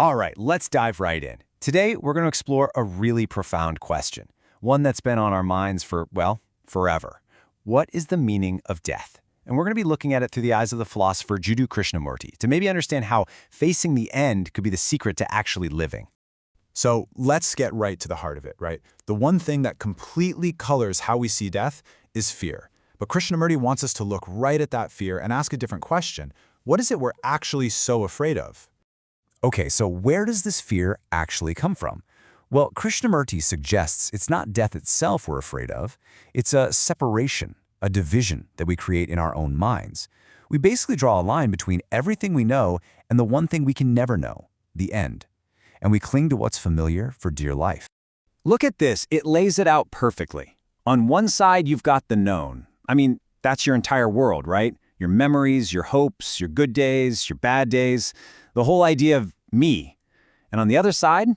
All right, let's dive right in. Today, we're going to explore a really profound question, one that's been on our minds for, well, forever. What is the meaning of death? And we're going to be looking at it through the eyes of the philosopher Krishnamurti to maybe understand how facing the end could be the secret to actually living. So let's get right to the heart of it, right? The one thing that completely colors how we see death is fear. But Krishnamurti wants us to look right at that fear and ask a different question. What is it we're actually so afraid of? Okay, so where does this fear actually come from? Well, Krishnamurti suggests it's not death itself we're afraid of. It's a separation, a division that we create in our own minds. We basically draw a line between everything we know and the one thing we can never know, the end. And we cling to what's familiar for dear life. Look at this. It lays it out perfectly. On one side, you've got the known. I mean, that's your entire world, right? Your memories, your hopes, your good days, your bad days, the whole idea of me. And on the other side,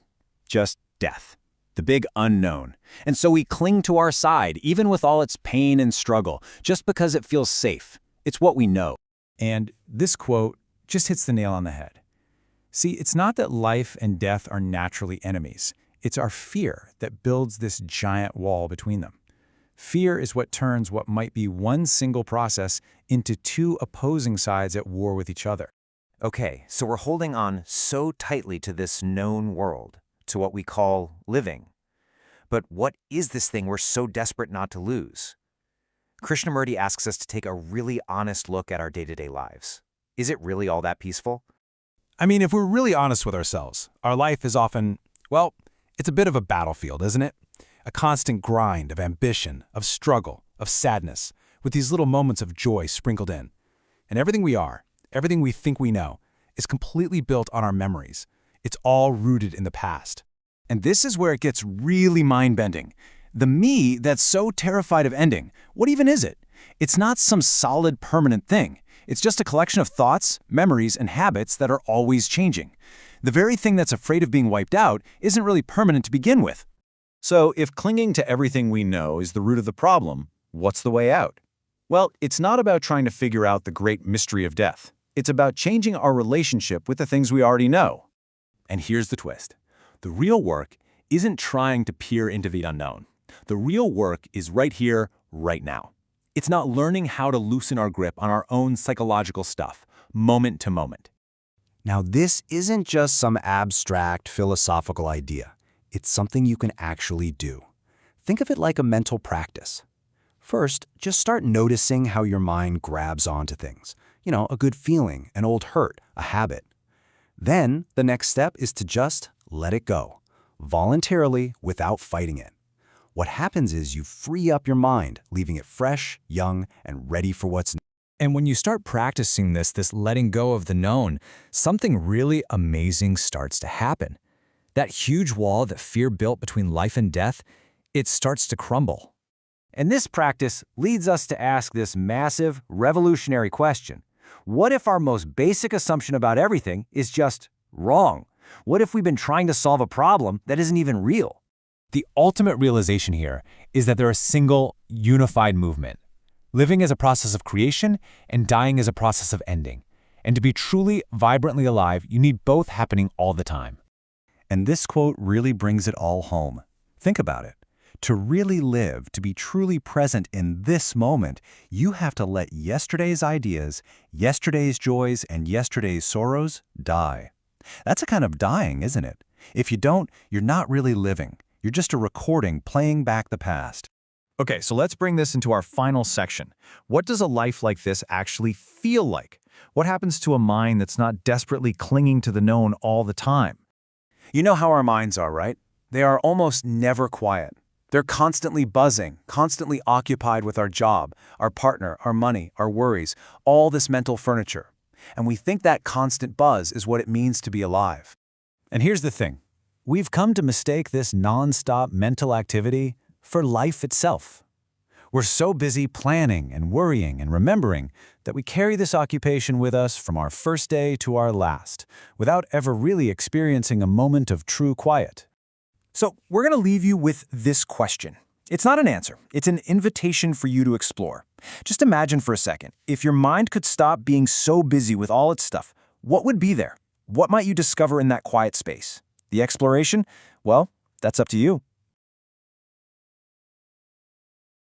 just death, the big unknown. And so we cling to our side, even with all its pain and struggle, just because it feels safe. It's what we know. And this quote just hits the nail on the head. See, it's not that life and death are naturally enemies. It's our fear that builds this giant wall between them. Fear is what turns what might be one single process into two opposing sides at war with each other. Okay, so we're holding on so tightly to this known world, to what we call living. But what is this thing we're so desperate not to lose? Krishnamurti asks us to take a really honest look at our day-to-day lives. Is it really all that peaceful? I mean, if we're really honest with ourselves, our life is often, well, it's a bit of a battlefield, isn't it? A constant grind of ambition, of struggle, of sadness, with these little moments of joy sprinkled in. And everything we are, everything we think we know, is completely built on our memories. It's all rooted in the past. And this is where it gets really mind-bending. The me that's so terrified of ending, what even is it? It's not some solid, permanent thing. It's just a collection of thoughts, memories, and habits that are always changing. The very thing that's afraid of being wiped out isn't really permanent to begin with. So if clinging to everything we know is the root of the problem, what's the way out? Well, it's not about trying to figure out the great mystery of death. It's about changing our relationship with the things we already know. And here's the twist. The real work isn't trying to peer into the unknown. The real work is right here, right now. It's not learning how to loosen our grip on our own psychological stuff, moment to moment. Now, this isn't just some abstract philosophical idea. It's something you can actually do. Think of it like a mental practice. First, just start noticing how your mind grabs onto things. You know, a good feeling, an old hurt, a habit. Then, the next step is to just let it go, voluntarily, without fighting it. What happens is you free up your mind, leaving it fresh, young, and ready for what's next. And when you start practicing this letting go of the known, something really amazing starts to happen. That huge wall that fear built between life and death, it starts to crumble. And this practice leads us to ask this massive, revolutionary question. What if our most basic assumption about everything is just wrong? What if we've been trying to solve a problem that isn't even real? The ultimate realization here is that they're a single, unified movement. Living is a process of creation, and dying is a process of ending. And to be truly, vibrantly alive, you need both happening all the time. And this quote really brings it all home. Think about it. To really live, to be truly present in this moment, you have to let yesterday's ideas, yesterday's joys, and yesterday's sorrows die. That's a kind of dying, isn't it? If you don't, you're not really living. You're just a recording playing back the past. Okay, so let's bring this into our final section. What does a life like this actually feel like? What happens to a mind that's not desperately clinging to the known all the time? You know how our minds are, right? They are almost never quiet. They're constantly buzzing, constantly occupied with our job, our partner, our money, our worries, all this mental furniture. And we think that constant buzz is what it means to be alive. And here's the thing. We've come to mistake this non-stop mental activity for life itself. We're so busy planning and worrying and remembering that we carry this occupation with us from our first day to our last, without ever really experiencing a moment of true quiet. So we're going to leave you with this question. It's not an answer. It's an invitation for you to explore. Just imagine for a second, if your mind could stop being so busy with all its stuff, what would be there? What might you discover in that quiet space? The exploration? Well, that's up to you.